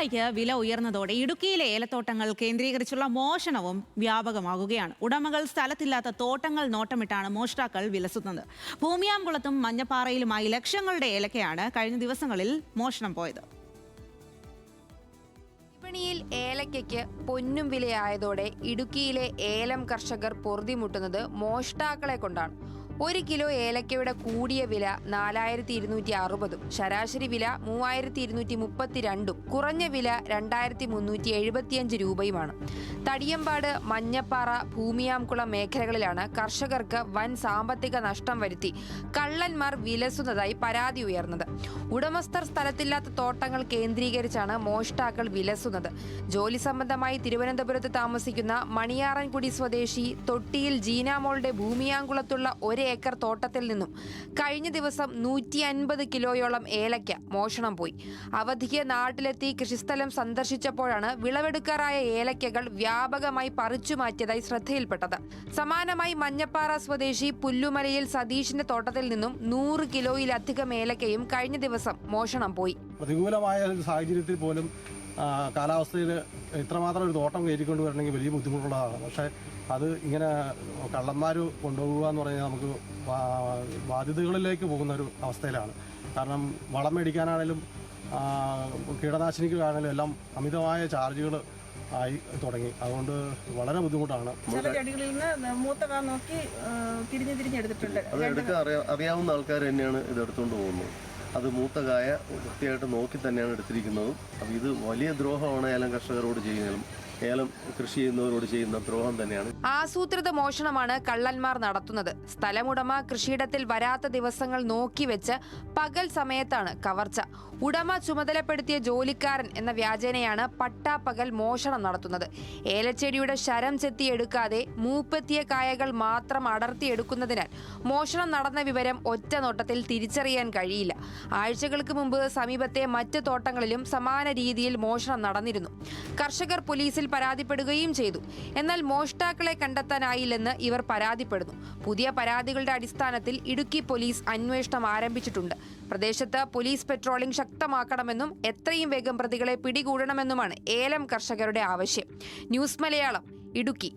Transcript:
ഏലക്കായ്ക്ക് വില ഉയർന്നതോടെ ഇടുക്കിയിലെ ഏലത്തോട്ടങ്ങൾ കേന്ദ്രീകരിച്ചുള്ള മോഷണവും വ്യാപകമാകുകയാണ്. ഉടമകൾ സ്ഥലത്തില്ലാത്ത തോട്ടങ്ങൾ നോട്ടമിട്ടാണ് മോഷ്ടാക്കൾ വിലസുന്നത്. ഭൂമിയാംകുളത്തും മഞ്ഞപ്പാറയിലുമായി ലക്ഷങ്ങളുടെ ഏലക്കയാണ് കഴിഞ്ഞ ദിവസങ്ങളിൽ മോഷണം പോയത്. വിപണിയിൽ ഏലക്കയ്ക്ക് പൊന്നും വിലയായതോടെ ഇടുക്കിയിലെ ഏലം കർഷകർ പൊറുതിമുട്ടുന്നത് മോഷ്ടാക്കളെ കൊണ്ടാണ്. 1 കിലോ ഏലക്കയുടെ കൂടിയ വില 4260, ശരാശരി വില 3232, കുറഞ്ഞ വില 2375 രൂപയുമാണ്. തടിയമ്പാട്, മഞ്ഞപ്പാറ, ഭൂമിയാംകുളം മേഖലകളിലാണ് കർഷകർക്ക് വൻ സാമ്പത്തിക നഷ്ടം വരുത്തി കള്ളന്മാർ വിലസുന്നതായി പരാതി ഉയർന്നത്. ഉടമസ്ഥർ സ്ഥലത്തില്ലാത്ത തോട്ടങ്ങൾ കേന്ദ്രീകരിച്ചാണ് മോഷ്ടാക്കൾ വിലസുന്നത്. ജോലി സംബന്ധമായി തിരുവനന്തപുരത്ത് താമസിക്കുന്ന മണിയാറൻകുടി സ്വദേശി തൊട്ടിയിൽ ജീനാമോളുടെ ഭൂമിയാംകുളത്തുള്ള 1 ഏക്കർ തോട്ടത്തിൽ നിന്നും കഴിഞ്ഞ ദിവസം 150 കിലോയോളം ഏലക്ക മോഷണം പോയി. അവധിക്ക് നാട്ടിലെത്തി കൃഷിസ്ഥലം സന്ദർശിച്ചപ്പോഴാണ് വിളവെടുക്കാറായ ഏലക്കകൾ വ്യാപകമായി പറിച്ചു മാറ്റിയതായി ശ്രദ്ധയിൽപ്പെട്ടത്. സമാനമായി മഞ്ഞപ്പാറ സ്വദേശി പുല്ലുമലയിൽ സതീഷിന്റെ തോട്ടത്തിൽ നിന്നും 100 കിലോയിലധികം ഏലക്കയും കഴിഞ്ഞ ദിവസം മോഷണം പോയി. പ്രതികൂലമായ ഒരു സാഹചര്യത്തിൽ പോലും കാലാവസ്ഥയിൽ ഇത്രമാത്രം ഒരു തോട്ടം കയറ്റിക്കൊണ്ട് വരണമെങ്കിൽ വലിയ ബുദ്ധിമുട്ടുള്ളതാണ്. പക്ഷേ അത് ഇങ്ങനെ കള്ളന്മാർ കൊണ്ടുപോകുക എന്ന് പറഞ്ഞാൽ നമുക്ക് ബാധ്യതകളിലേക്ക് പോകുന്ന ഒരു അവസ്ഥയിലാണ്. കാരണം വളം മേടിക്കാനാണെങ്കിലും കീടനാശിനിക്കാണെങ്കിലും എല്ലാം അമിതമായ ചാർജുകൾ ആയി തുടങ്ങി. അതുകൊണ്ട് വളരെ ബുദ്ധിമുട്ടാണ്. ചില ചെടികളിൽ നിന്ന് മൂത്ത നോക്കി തിരിഞ്ഞെടുത്തിട്ടുണ്ട്. അത് അറിയാവുന്ന ആൾക്കാർ തന്നെയാണ് ഇത് എടുത്തുകൊണ്ട് പോകുന്നത്. അത് മൂത്ത കായ വൃത്തിയായിട്ട് നോക്കി തന്നെയാണ് എടുത്തിരിക്കുന്നതും. അപ്പോൾ ഇത് വലിയ ദ്രോഹമാണ് ഏലം കർഷകരോട് ചെയ്യുന്നതും ഏലം കൃഷി ചെയ്യുന്നവരോട് ചെയ്യുന്ന ദ്രോഹം തന്നെയാണ്. ആസൂത്രിത മോഷണമാണ് കള്ളന്മാർ നടത്തുന്നത്. സ്ഥലമുടമ കൃഷിയിടത്തിൽ വരാത്ത ദിവസങ്ങൾ നോക്കിവെച്ച് പകൽ സമയത്താണ് കവർച്ച. ഉടമ ചുമതലപ്പെടുത്തിയ ജോലിക്കാരൻ എന്ന വ്യാജേനയാണ് പട്ടാപ്പകൽ മോഷണം നടത്തുന്നത്. ഏലച്ചെടിയുടെ ശരം ചെത്തിയെടുക്കാതെ മൂപ്പെത്തിയ കായകൾ മാത്രം അടർത്തിയെടുക്കുന്നതിനാൽ മോഷണം നടന്ന വിവരം ഒറ്റ നോട്ടത്തിൽ തിരിച്ചറിയാൻ കഴിയില്ല. ആഴ്ചകൾക്ക് മുമ്പ് സമീപത്തെ മറ്റ് തോട്ടങ്ങളിലും സമാന രീതിയിൽ മോഷണം നടന്നിരുന്നു. കർഷകർ പോലീസിൽ പരാതിപ്പെടുകയും ചെയ്തു. എന്നാൽ മോഷ്ടാക്കളെ കണ്ടെത്താനായില്ലെന്ന് ഇവർ പരാതിപ്പെടുന്നു. പുതിയ പരാതികളുടെ അടിസ്ഥാനത്തിൽ ഇടുക്കി പോലീസ് അന്വേഷണം ആരംഭിച്ചിട്ടുണ്ട്. പ്രദേശത്ത് പോലീസ് പെട്രോളിംഗ് ശക്തമാക്കണമെന്നും എത്രയും വേഗം പ്രതികളെ പിടികൂടണമെന്നുമാണ് ഏലം കർഷകരുടെ ആവശ്യം. ന്യൂസ് മലയാളം, ഇടുക്കി.